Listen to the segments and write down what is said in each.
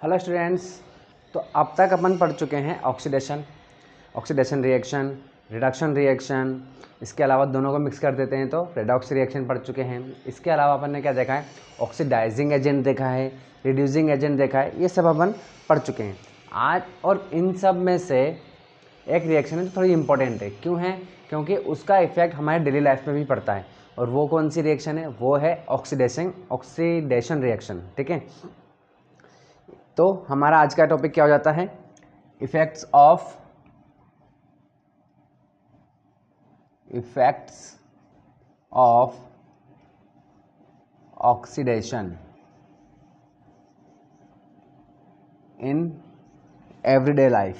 Hello students. तो अब तक अपन पढ़ चुके हैं ऑक्सीडेशन रिएक्शन, रिडक्शन रिएक्शन। इसके अलावा दोनों को मिक्स कर देते हैं तो रेडॉक्स रिएक्शन पढ़ चुके हैं। इसके अलावा अपन ने क्या देखा है, ऑक्सीडाइजिंग एजेंट देखा है, रिड्यूसिंग एजेंट देखा है, ये सब अपन पढ़ चुके हैं आज। और इन सब में से एक रिएक्शन है जो थोड़ी इंपॉर्टेंट है। क्यों है? क्योंकि उसका इफेक्ट हमारे डेली लाइफ में भी पड़ता है। और वो कौन सी रिएक्शन है? वो है ऑक्सीडेशन रिएक्शन। ठीक है, तो हमारा आज का टॉपिक क्या हो जाता है? Effects of oxidation in everyday life.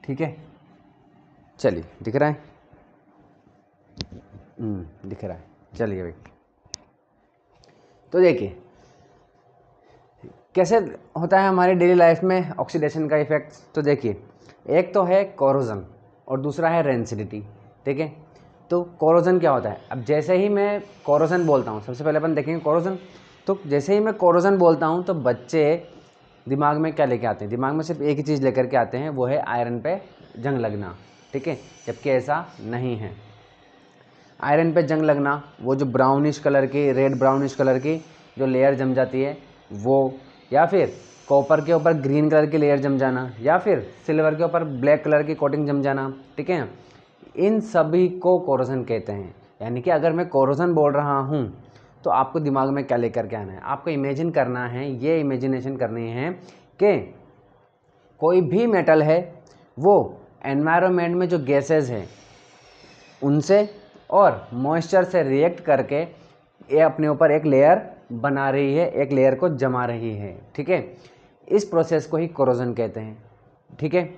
ठीक है, चलिए दिख रहा है? दिख रहा है। चलिए भाई, तो देखिए कैसे होता है हमारी डेली लाइफ में ऑक्सीडेशन का इफेक्ट। तो देखिए, एक तो है कोरोजन और दूसरा है रेंसिडिटी। ठीक है, तो कोरोजन क्या होता है? अब जैसे ही मैं कोरोजन बोलता हूँ, सबसे पहले अपन देखेंगे कोरोजन। तो जैसे ही मैं कोरोजन बोलता हूँ तो बच्चे दिमाग में क्या लेके आते हैं? दिमाग में सिर्फ एक ही चीज़ लेकर के आते हैं, वो है आयरन पे जंग लगना। ठीक है, जबकि ऐसा नहीं है। आयरन पे जंग लगना, वो जो ब्राउनिश कलर की, रेड ब्राउनिश कलर की जो लेयर जम जाती है वो, या फिर कॉपर के ऊपर ग्रीन कलर की लेयर जम जाना, या फिर सिल्वर के ऊपर ब्लैक कलर की कोटिंग जम जाना। ठीक है, इन सभी को कोरोजन कहते हैं। यानी कि अगर मैं कोरोजन बोल रहा हूँ तो आपको दिमाग में क्या लेकर के आना है? आपको इमेजिन करना है, ये इमेजिनेशन करनी है कि कोई भी मेटल है वो एनवायरनमेंट में जो गैसेज हैं उनसे और मॉइस्चर से रिएक्ट करके ये अपने ऊपर एक लेयर बना रही है, एक लेयर को जमा रही है। ठीक है, इस प्रोसेस को ही कोरोजन कहते हैं। ठीक है,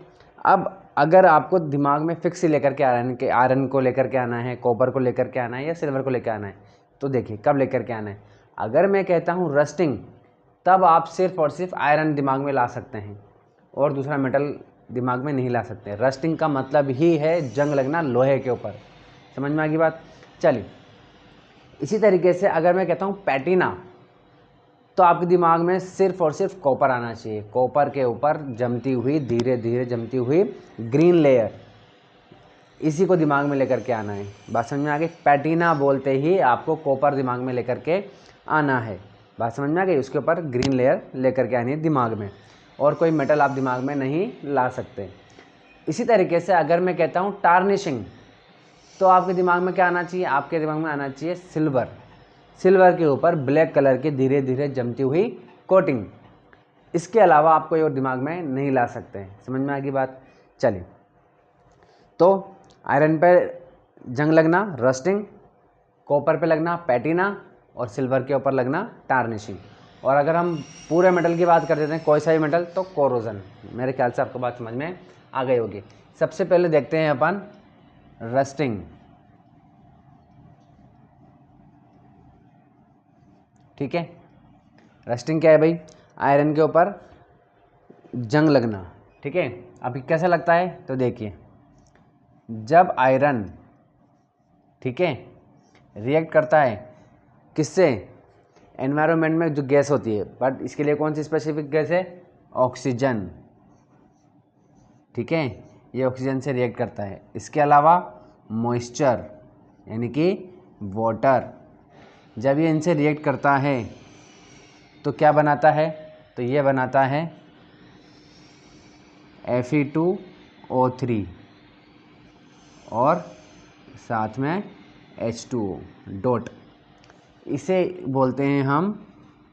अब अगर आपको दिमाग में फिक्स लेकर के आयरन को लेकर के आना है, कॉपर को लेकर के आना है, या सिल्वर को लेकर आना है, तो देखिए कब लेकर के आना है। अगर मैं कहता हूँ रस्टिंग, तब आप सिर्फ और सिर्फ आयरन दिमाग में ला सकते हैं और दूसरा मेटल दिमाग में नहीं ला सकते। रस्टिंग का मतलब ही है जंग लगना लोहे के ऊपर। समझ में आ गई बात? चलिए, इसी तरीके से अगर मैं कहता हूँ पैटिना, तो आपके दिमाग में सिर्फ और सिर्फ कॉपर आना चाहिए। कॉपर के ऊपर जमती हुई, धीरे धीरे जमती हुई ग्रीन लेयर, इसी को दिमाग में लेकर के आना है। बात समझ में आ गई? पैटिना बोलते ही आपको कॉपर दिमाग में लेकर के आना है। बात समझ में आ गई? उसके ऊपर ग्रीन लेयर लेकर के आनी है दिमाग में, और कोई मेटल आप दिमाग में नहीं ला सकते। इसी तरीके से अगर मैं कहता हूँ टार्निशिंग, तो आपके दिमाग में क्या आना चाहिए? आपके दिमाग में आना चाहिए सिल्वर के ऊपर ब्लैक कलर की धीरे धीरे जमती हुई कोटिंग। इसके अलावा आप कोई और दिमाग में नहीं ला सकते हैं। समझ में आ गई बात? चलिए, तो आयरन पे जंग लगना रस्टिंग, कॉपर पे लगना पैटिना, और सिल्वर के ऊपर लगना टार्निशिंग। और अगर हम पूरे मेटल की बात कर देते हैं, कोई सा भी मेटल, तो कोरोजन। मेरे ख्याल से आपको बात समझ में आ गई होगी। सबसे पहले देखते हैं अपन रस्टिंग। ठीक है, रस्टिंग क्या है भाई? आयरन के ऊपर जंग लगना। ठीक है, अभी कैसा लगता है? तो देखिए, जब आयरन, ठीक है, रिएक्ट करता है किससे? एनवायरनमेंट में जो गैस होती है, बट इसके लिए कौन सी स्पेसिफिक गैस है? ऑक्सीजन। ठीक है, ये ऑक्सीजन से रिएक्ट करता है। इसके अलावा मॉइस्चर यानी कि वाटर, जब ये इनसे रिएक्ट करता है तो क्या बनाता है? तो ये बनाता है Fe2O3 और साथ में H2O डॉट। इसे बोलते हैं हम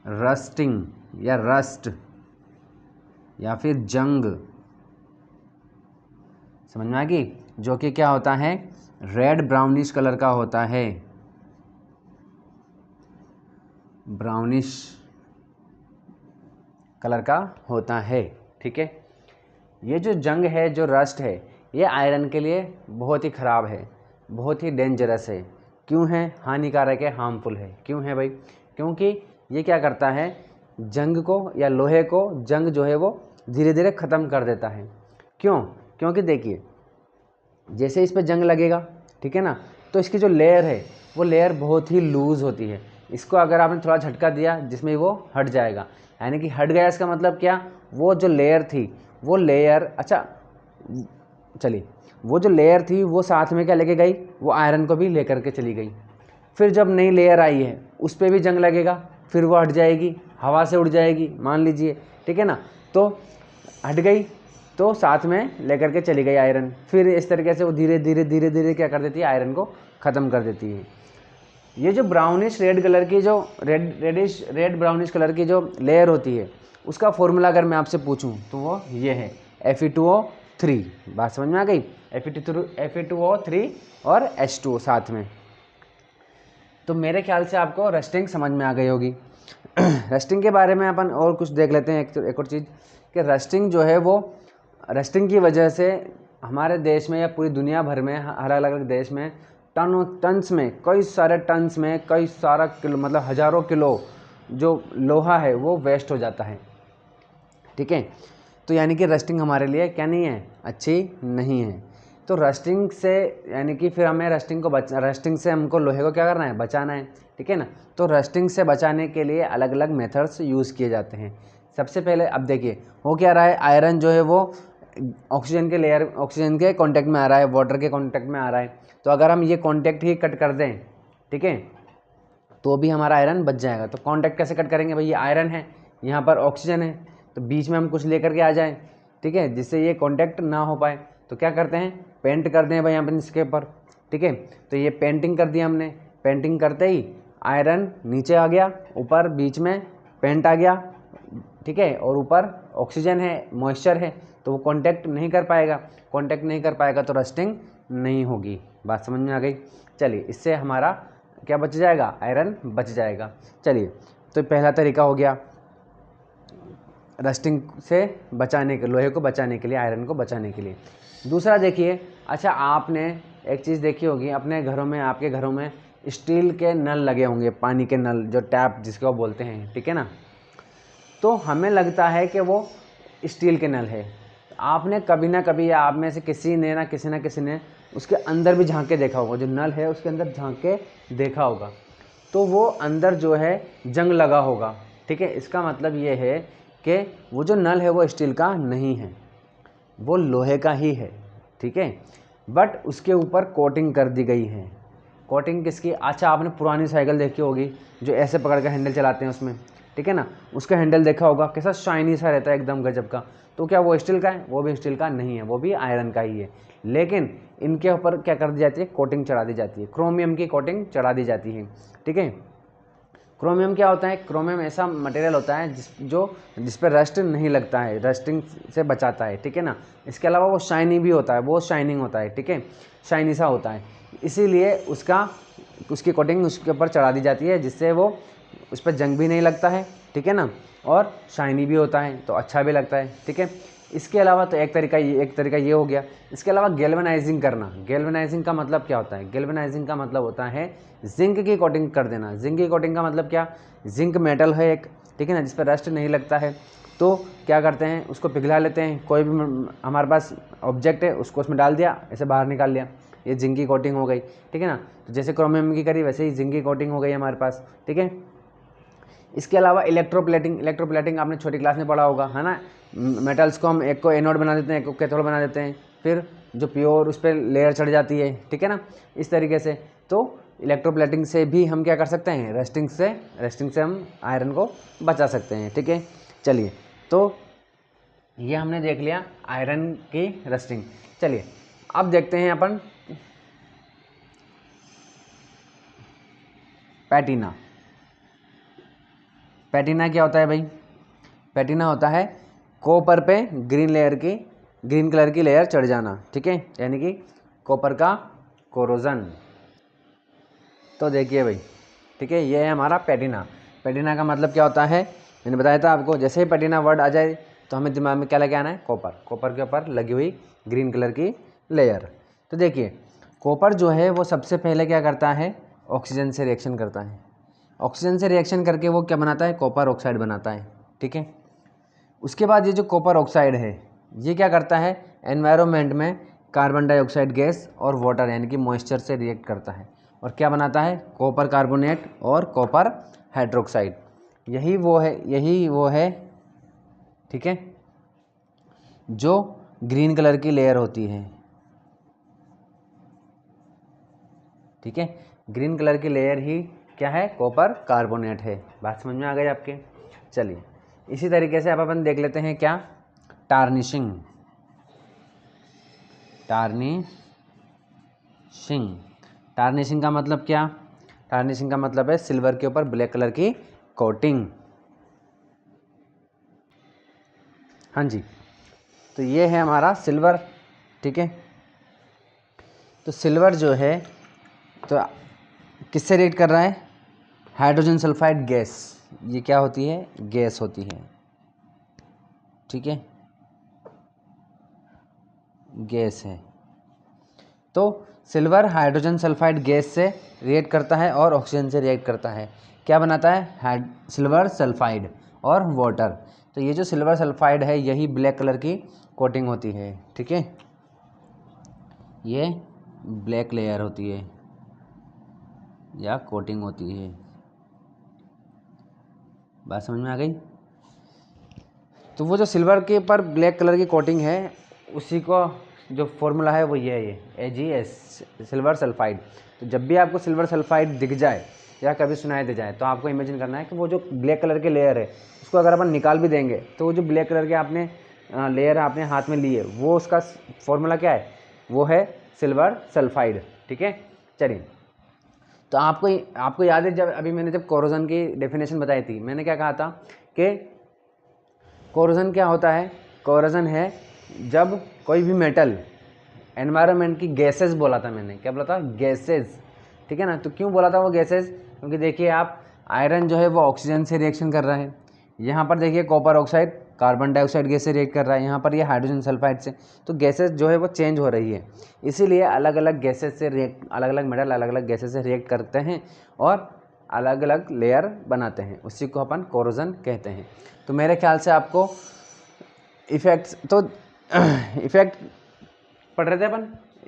रस्टिंग या रस्ट या फिर जंग। समझ में आ गई? जो कि क्या होता है? रेड ब्राउनिश कलर का होता है, ब्राउनिश कलर का होता है। ठीक है, ये जो जंग है, जो रस्ट है, ये आयरन के लिए बहुत ही ख़राब है, बहुत ही डेंजरस है। क्यों है? हानिकारक है, हार्मफुल है। क्यों है भाई? क्योंकि ये क्या करता है? जंग को या लोहे को, जंग जो है वो धीरे धीरे ख़त्म कर देता है। क्यों? क्योंकि देखिए, जैसे इस पर जंग लगेगा, ठीक है ना, तो इसकी जो लेयर है वो लेयर बहुत ही लूज़ होती है। इसको अगर आपने थोड़ा झटका दिया जिसमें वो हट जाएगा, यानी कि हट गया, इसका मतलब क्या, वो जो लेयर थी वो लेयर, अच्छा चलिए, वो जो लेयर थी वो साथ में क्या लेके गई, वो आयरन को भी लेकर के चली गई। फिर जब नई लेयर आई है उस पर भी जंग लगेगा, फिर वो हट जाएगी, हवा से उड़ जाएगी मान लीजिए, ठीक है ना। तो हट गई तो साथ में लेकर के चली गई आयरन, फिर इस तरीके से वो धीरे धीरे धीरे धीरे क्या कर देती है, आयरन को ख़त्म कर देती है। ये जो ब्राउनिश रेड कलर की, जो रेड ब्राउनिश कलर की जो लेयर होती है, उसका फॉर्मूला अगर मैं आपसे पूछूं तो वो ये है Fe2O3। बात समझ में आ गई, Fe2O3 और H2O साथ में। तो मेरे ख्याल से आपको रस्टिंग समझ में आ गई होगी। रस्टिंग के बारे में अपन और कुछ देख लेते हैं, एक और चीज़ कि रस्टिंग जो है वो, रस्टिंग की वजह से हमारे देश में या पूरी दुनिया भर में, हर अलग अलग देश में टन्स में, कई सारे टन्स में, कई सारा किलो, मतलब हज़ारों किलो जो लोहा है वो वेस्ट हो जाता है, ठीक है। तो यानी कि रस्टिंग हमारे लिए क्या नहीं है, अच्छी नहीं है। तो रस्टिंग से यानी कि फिर हमें रस्टिंग से हमको लोहे को क्या करना है, बचाना है, ठीक है ना। तो रस्टिंग से बचाने के लिए अलग अलग मेथड्स यूज़ किए जाते हैं। सबसे पहले अब देखिए हो क्या रहा है, आयरन जो है वो ऑक्सीजन के कांटेक्ट में आ रहा है, वाटर के कांटेक्ट में आ रहा है। तो अगर हम ये कांटेक्ट ही कट कर दें, ठीक है, तो भी हमारा आयरन बच जाएगा। तो कांटेक्ट कैसे कट करेंगे भाई, ये आयरन है, यहाँ पर ऑक्सीजन है, तो बीच में हम कुछ लेकर के आ जाएं, ठीक है, जिससे ये कांटेक्ट ना हो पाए। तो क्या करते हैं, पेंट कर दें भाई यहाँ पर इसके ऊपर, ठीक है। तो ये पेंटिंग कर दी हमने, पेंटिंग करते ही आयरन नीचे आ गया, ऊपर बीच में पेंट आ गया, ठीक है, और ऊपर ऑक्सीजन है, मॉइस्चर है, तो वो कांटेक्ट नहीं कर पाएगा, कांटेक्ट नहीं कर पाएगा तो रस्टिंग नहीं होगी। बात समझ में आ गई। चलिए, इससे हमारा क्या बच जाएगा, आयरन बच जाएगा। चलिए, तो पहला तरीका हो गया रस्टिंग से बचाने के, लोहे को बचाने के लिए, आयरन को बचाने के लिए। दूसरा देखिए, अच्छा आपने एक चीज़ देखी होगी अपने घरों में, आपके घरों में स्टील के नल लगे होंगे, पानी के नल, जो टैप जिसको बोलते हैं, ठीक है ना। तो हमें लगता है कि वो स्टील के नल है। आपने कभी ना कभी, या आप में से किसी ने उसके अंदर भी झांक के देखा होगा, जो नल है उसके अंदर झांक के देखा होगा, तो वो अंदर जो है जंग लगा होगा, ठीक है। इसका मतलब ये है कि वो जो नल है वो स्टील का नहीं है, वो लोहे का ही है, ठीक है, बट उसके ऊपर कोटिंग कर दी गई है। कोटिंग किसकी, अच्छा आपने पुरानी साइकिल देखी होगी जो ऐसे पकड़ कर हैंडल चलाते हैं उसमें, ठीक है ना, उसका हैंडल देखा होगा, कैसा शाइनी सा रहता है एकदम गजब का। तो क्या वो स्टील का है, वो भी स्टील का नहीं है, वो भी आयरन का ही है। लेकिन इनके ऊपर क्या कर दी जाती है, कोटिंग चढ़ा दी जाती है, क्रोमियम की कोटिंग चढ़ा दी जाती है, ठीक है। क्रोमियम क्या होता है, क्रोमियम ऐसा मटेरियल होता है जिस पर रस्ट नहीं लगता है, रस्टिंग से बचाता है, ठीक है ना। इसके अलावा वो शाइनी भी होता है, बहुत शाइनिंग होता है, ठीक है, शाइनी सा होता है, इसीलिए उसकी कोटिंग उसके ऊपर चढ़ा दी जाती है, जिससे वो उस पर जंग भी नहीं लगता है, ठीक है ना, और शाइनी भी होता है, तो अच्छा भी लगता है, ठीक है। इसके अलावा तो एक तरीका ये हो गया। इसके अलावा गैल्वेनाइजिंग करना, गैल्वेनाइजिंग का मतलब क्या होता है, गैल्वेनाइजिंग का मतलब होता है जिंक की कोटिंग कर देना। जिंक की कोटिंग का मतलब क्या, जिंक मेटल है एक, ठीक है ना, जिस पर रस्ट नहीं लगता है, तो क्या करते हैं, उसको पिघला लेते हैं, कोई भी हमारे पास ऑब्जेक्ट है उसको उसमें डाल दिया, ऐसे बाहर निकाल लिया, ये जिंक की कोटिंग हो गई, ठीक है ना। तो जैसे क्रोमियम की करी वैसे ही जिंक की कोटिंग हो गई हमारे पास, ठीक है। इसके अलावा इलेक्ट्रोप्लेटिंग आपने छोटी क्लास में पढ़ा होगा, है ना। मेटल्स को हम एक को एनोड बना देते हैं, एक को कैथोड बना देते हैं, फिर जो प्योर उस पर लेयर चढ़ जाती है, ठीक है ना, इस तरीके से। तो इलेक्ट्रोप्लेटिंग से भी हम क्या कर सकते हैं, रस्टिंग से हम आयरन को बचा सकते हैं, ठीक है। चलिए, तो ये हमने देख लिया आयरन की रस्टिंग। चलिए, अब देखते हैं अपन पैटिना। पैटिना क्या होता है भाई, पैटिना होता है कॉपर पे ग्रीन कलर की लेयर चढ़ जाना, ठीक है, यानी कि कॉपर का कोरोजन। तो देखिए भाई, ठीक है, ये है हमारा पैटिना। पैटिना का मतलब क्या होता है, मैंने बताया था आपको, जैसे ही पैटिना वर्ड आ जाए तो हमें दिमाग में क्या लेके आना है, कॉपर के ऊपर लगी हुई ग्रीन कलर की लेयर। तो देखिए, कॉपर जो है वो सबसे पहले क्या करता है, ऑक्सीजन से रिएक्शन करता है, ऑक्सीजन से रिएक्शन करके वो क्या बनाता है, कॉपर ऑक्साइड बनाता है, ठीक है। उसके बाद ये जो कॉपर ऑक्साइड है ये क्या करता है, एनवायरनमेंट में कार्बन डाइऑक्साइड गैस और वाटर यानी कि मॉइस्चर से रिएक्ट करता है और क्या बनाता है, कॉपर कार्बोनेट और कॉपर हाइड्रोक्साइड। यही वो है ठीक है, जो ग्रीन कलर की लेयर होती है। ठीक है, ग्रीन कलर की लेयर ही क्या है, कॉपर कार्बोनेट है। बात समझ में आ गई आपके। चलिए इसी तरीके से अब अपन देख लेते हैं क्या, टार्निशिंग। टार्निशिंग का मतलब क्या, टार्निशिंग का मतलब है सिल्वर के ऊपर ब्लैक कलर की कोटिंग। हाँ जी, तो ये है हमारा सिल्वर। ठीक है, तो सिल्वर जो है तो किससे रिएक्ट कर रहा है, हाइड्रोजन सल्फाइड गैस। ये क्या होती है, गैस होती है। ठीक है, गैस है। तो सिल्वर हाइड्रोजन सल्फाइड गैस से रिएक्ट करता है और ऑक्सीजन से रिएक्ट करता है। क्या बनाता है, सिल्वर सल्फाइड और वाटर। तो ये जो सिल्वर सल्फाइड है यही ब्लैक कलर की कोटिंग होती है। ठीक है, ये ब्लैक लेयर होती है या कोटिंग होती है। बात समझ में आ गई। तो वो जो सिल्वर के ऊपर ब्लैक कलर की कोटिंग है उसी को जो फॉर्मूला है वो ये है, ये AgS, सिल्वर सल्फाइड। तो जब भी आपको सिल्वर सल्फाइड दिख जाए या कभी सुनाई दे जाए तो आपको इमेजिन करना है कि वो जो ब्लैक कलर के लेयर है उसको अगर अपन निकाल भी देंगे तो वो जो ब्लैक कलर के आपने लेयर आपने हाथ में ली है वो उसका फॉर्मूला क्या है, वो है सिल्वर सल्फाइड। ठीक है, चलिए तो आपको याद है जब अभी मैंने जब कोरोजन की डेफिनेशन बताई थी, मैंने क्या कहा था कि कोरोजन क्या होता है, कोरोजन है जब कोई भी मेटल एनवायरनमेंट की गैसेस बोला था मैंने, क्या बोला था, गैसेस। ठीक है ना, तो क्यों बोला था वो गैसेस, क्योंकि देखिए आप आयरन जो है वो ऑक्सीजन से रिएक्शन कर रहा है, यहाँ पर देखिए copper oxide carbon dioxide gas से रिएक्ट कर रहा है, यहाँ पर ये हाइड्रोजन सल्फाइड से। तो गैसेस जो है वो चेंज हो रही है, इसीलिए अलग अलग गैसेस से रिएक्ट, अलग अलग मेटल अलग अलग गैसेस से रिएक्ट करते हैं और अलग अलग लेयर बनाते हैं, उसी को अपन कोरोजन कहते हैं। तो मेरे ख्याल से आपको इफेक्ट्स तो इफेक्ट पढ़ रहे थे अपन,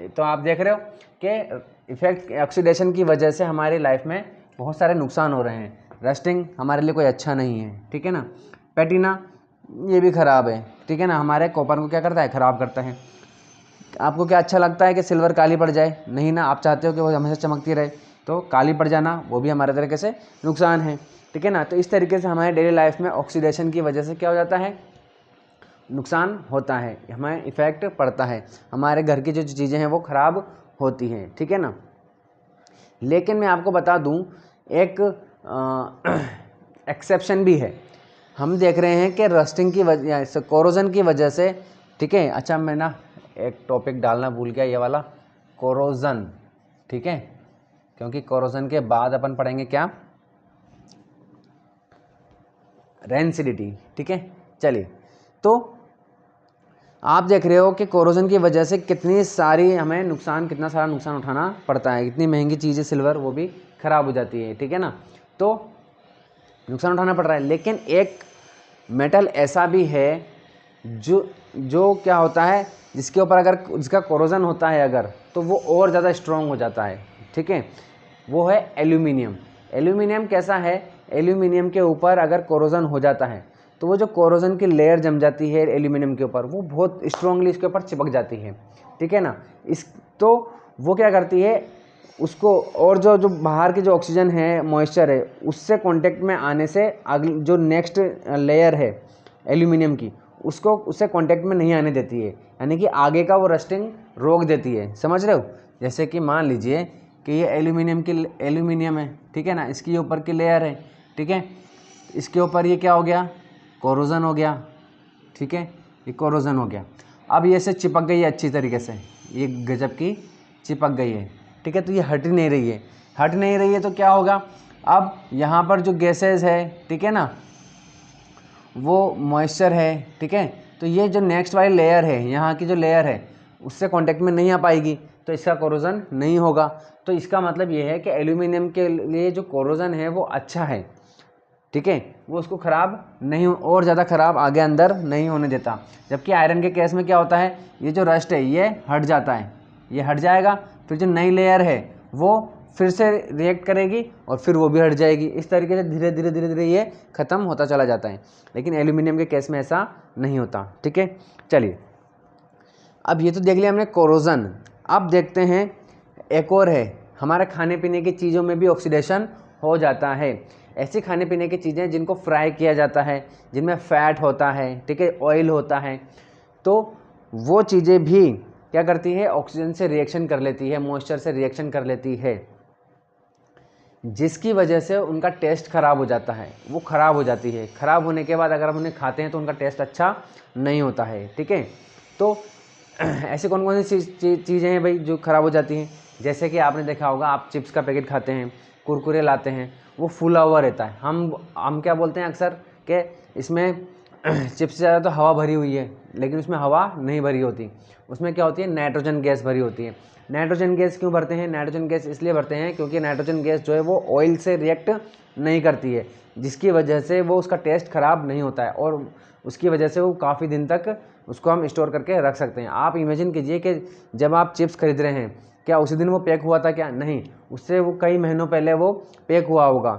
तो आप देख रहे हो कि इफेक्ट ऑक्सीडेशन की वजह से हमारी लाइफ में बहुत सारे नुकसान हो रहे हैं। रस्टिंग हमारे लिए कोई अच्छा नहीं है। ठीक है ना, पैटिना ये भी ख़राब है। ठीक है ना, हमारे कॉपर को क्या करता है, ख़राब करता है। आपको क्या अच्छा लगता है कि सिल्वर काली पड़ जाए, नहीं ना, आप चाहते हो कि वो हमेशा चमकती रहे, तो काली पड़ जाना वो भी हमारे तरीके से नुकसान है। ठीक है ना, तो इस तरीके से हमारे डेली लाइफ में ऑक्सीडेशन की वजह से क्या हो जाता है, नुकसान होता है, हमें इफ़ेक्ट पड़ता है, हमारे घर की जो चीज़ें हैं वो ख़राब होती हैं। ठीक है ना, लेकिन मैं आपको बता दूं एक एक्सेप्शन भी है। हम देख रहे हैं कि रस्टिंग की वजह से, कोरोजन की वजह से, ठीक है, अच्छा मैं ना एक टॉपिक डालना भूल गया, ये वाला कोरोजन। ठीक है, क्योंकि कोरोजन के बाद अपन पढ़ेंगे क्या, रेंसिडिटी। ठीक है, चलिए तो आप देख रहे हो कि कोरोजन की वजह से कितनी सारी हमें नुकसान, कितना सारा नुकसान उठाना पड़ता है, इतनी महंगी चीज़ है सिल्वर, वो भी ख़राब हो जाती है। ठीक है ना, तो नुकसान उठाना पड़ रहा है। लेकिन एक मेटल ऐसा भी है जो क्या होता है, जिसके ऊपर अगर जिसका कोरोजन होता है अगर, तो वो और ज़्यादा स्ट्रॉन्ग हो जाता है। ठीक है, वो है एल्यूमिनियम। एल्यूमिनियम कैसा है, एल्यूमिनियम के ऊपर अगर कोरोजन हो जाता है तो वो जो कोरोजन की लेयर जम जाती है एल्यूमिनियम के ऊपर, वो बहुत स्ट्रांगली इसके ऊपर चिपक जाती है। ठीक है ना, इस तो वो क्या करती है उसको, और जो बाहर की जो ऑक्सीजन है, मॉइस्चर है, उससे कांटेक्ट में आने से अगली जो नेक्स्ट लेयर है एल्यूमिनियम की, उसको उससे कांटेक्ट में नहीं आने देती है, यानी कि आगे का वो रस्टिंग रोक देती है। समझ रहे हो, जैसे कि मान लीजिए कि ये एल्यूमिनियम है, ठीक है ना, इसके ऊपर की लेयर है, ठीक है, इसके ऊपर ये क्या हो गया, कोरोजन हो गया। ठीक है, ये कोरोजन हो गया। अब ये से चिपक गई है अच्छी तरीके से, ये गजब की चिपक गई है। ठीक है, तो ये हट नहीं रही है, हट नहीं रही है तो क्या होगा, अब यहाँ पर जो गैसेज है, ठीक है ना, वो मॉइस्चर है। ठीक है, तो ये जो नेक्स्ट वाली लेयर है, यहाँ की जो लेयर है, उससे कांटेक्ट में नहीं आ पाएगी, तो इसका कोरोजन नहीं होगा। तो इसका मतलब ये है कि एल्यूमिनियम के लिए जो कोरोजन है वो अच्छा है, ठीक है, वो उसको ख़राब नहीं और ज़्यादा ख़राब आगे अंदर नहीं होने देता। जबकि आयरन के केस में क्या होता है, ये जो रस्ट है ये हट जाता है, ये हट जाएगा, फिर जो नई लेयर है वो फिर से रिएक्ट करेगी और फिर वो भी हट जाएगी। इस तरीके से धीरे धीरे धीरे धीरे ये ख़त्म होता चला जाता है। लेकिन एल्यूमिनियम के केस में ऐसा नहीं होता। ठीक है, चलिए अब ये तो देख लिया हमने कोरोजन। अब देखते हैं एक और है, हमारे खाने पीने की चीज़ों में भी ऑक्सीडेशन हो जाता है। ऐसी खाने पीने की चीज़ें जिनको फ्राई किया जाता है, जिनमें फैट होता है, ठीक है, ऑयल होता है, तो वो चीज़ें भी क्या करती है, ऑक्सीजन से रिएक्शन कर लेती है, मॉइस्चर से रिएक्शन कर लेती है, जिसकी वजह से उनका टेस्ट ख़राब हो जाता है, वो ख़राब हो जाती है। ख़राब होने के बाद अगर हम उन्हें खाते हैं तो उनका टेस्ट अच्छा नहीं होता है। ठीक है, तो ऐसे कौन कौन सी चीज़ें हैं भाई जो ख़राब हो जाती हैं? जैसे कि आपने देखा होगा, आप चिप्स का पैकेट खाते हैं, कुरकुरे लाते हैं, वो फूला हुआ रहता है। हम क्या बोलते हैं अक्सर कि इसमें चिप्स से ज़्यादा तो हवा भरी हुई है, लेकिन उसमें हवा नहीं भरी होती। उसमें क्या होती है, नाइट्रोजन गैस भरी होती है। नाइट्रोजन गैस क्यों भरते हैं? नाइट्रोजन गैस इसलिए भरते हैं क्योंकि नाइट्रोजन गैस जो है वो ऑयल से रिएक्ट नहीं करती है, जिसकी वजह से वो उसका टेस्ट ख़राब नहीं होता है और उसकी वजह से वो काफ़ी दिन तक उसको हम स्टोर करके रख सकते हैं। आप इमेजिन कीजिए कि जब आप चिप्स खरीद रहे हैं, क्या उसी दिन वो पैक हुआ था? क्या नहीं, उससे वो कई महीनों पहले वो पैक हुआ होगा।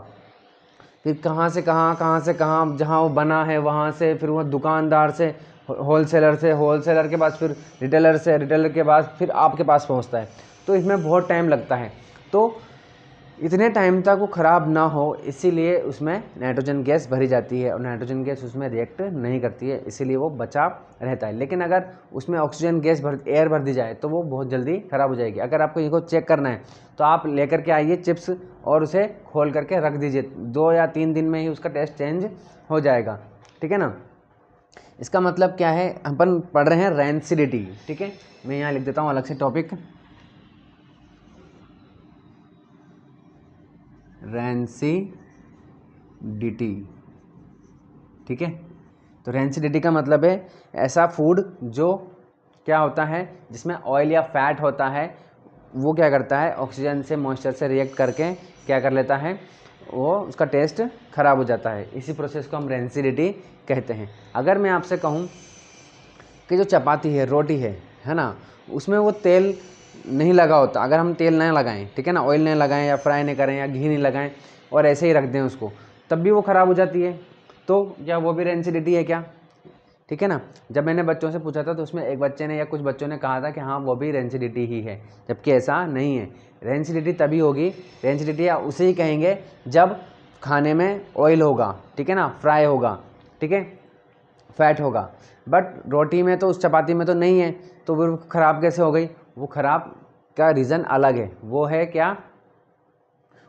फिर कहाँ से कहाँ जहाँ वो बना है वहाँ से, फिर वो दुकानदार से, होलसेलर के पास, फिर रिटेलर के पास, फिर आपके पास पहुँचता है। तो इसमें बहुत टाइम लगता है। तो इतने टाइम तक वो ख़राब ना हो इसीलिए उसमें नाइट्रोजन गैस भरी जाती है और नाइट्रोजन गैस उसमें रिएक्ट नहीं करती है, इसीलिए वो बचा रहता है। लेकिन अगर उसमें ऑक्सीजन गैस एयर भर दी जाए तो वो बहुत जल्दी ख़राब हो जाएगी। अगर आपको इसको चेक करना है तो आप लेकर के आइए चिप्स और उसे खोल करके रख दीजिए, 2 या 3 दिन में ही उसका टेस्ट चेंज हो जाएगा। ठीक है ना। इसका मतलब क्या है, अपन पढ़ रहे हैं रैंसिडिटी। ठीक है, मैं यहाँ लिख देता हूँ अलग से टॉपिक, रैंसिडिटी। ठीक है, तो रैंसिडिटी का मतलब है ऐसा फूड जो क्या होता है, जिसमें ऑयल या फैट होता है, वो क्या करता है, ऑक्सीजन से मॉइस्चर से रिएक्ट करके क्या कर लेता है, वो उसका टेस्ट ख़राब हो जाता है। इसी प्रोसेस को हम रैंसिडिटी कहते हैं। अगर मैं आपसे कहूँ कि जो चपाती है, रोटी है ना, उसमें वो तेल नहीं लगा होता, अगर हम तेल नहीं लगाएं, ठीक है ना, ऑयल नहीं लगाएं या फ्राई नहीं करें या घी नहीं लगाएं और ऐसे ही रख दें उसको, तब भी वो ख़राब हो जाती है। तो क्या वो भी रैंसिडिटी है क्या? ठीक है ना। जब मैंने बच्चों से पूछा था तो उसमें एक बच्चे ने या कुछ बच्चों ने कहा था कि हाँ वो भी रैंसिडिटी ही है, जबकि ऐसा नहीं है। रैंसिडिटी तभी होगी, रैंसिडिटी उसे ही कहेंगे जब खाने में ऑयल होगा, ठीक है ना, फ्राई होगा, ठीक है, फैट होगा। बट रोटी में तो, उस चपाती में तो नहीं है, तो वो ख़राब कैसे हो गई? वो ख़राब का रीज़न अलग है, वो है क्या,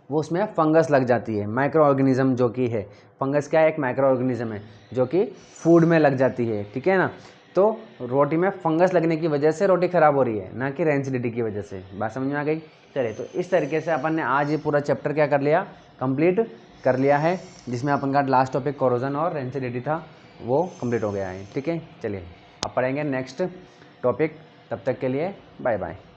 वो उसमें फंगस लग जाती है, माइक्रो ऑर्गेनिज्म जो कि है। फंगस क्या है? एक माइक्रो ऑर्गेनिज्म है जो कि फूड में लग जाती है। ठीक है ना। तो रोटी में फंगस लगने की वजह से रोटी ख़राब हो रही है, ना कि रैंसिडिटी की वजह से। बात समझ में आ गई? चलिए, तो इस तरीके से अपन ने आज ये पूरा चैप्टर क्या कर लिया, कंप्लीट कर लिया है, जिसमें अपन का लास्ट टॉपिक कोरोजन और रैंसिडिटी था, वो कंप्लीट हो गया है। ठीक है, चलिए अब पढ़ेंगे नेक्स्ट टॉपिक। तब तक के लिए बाय बाय।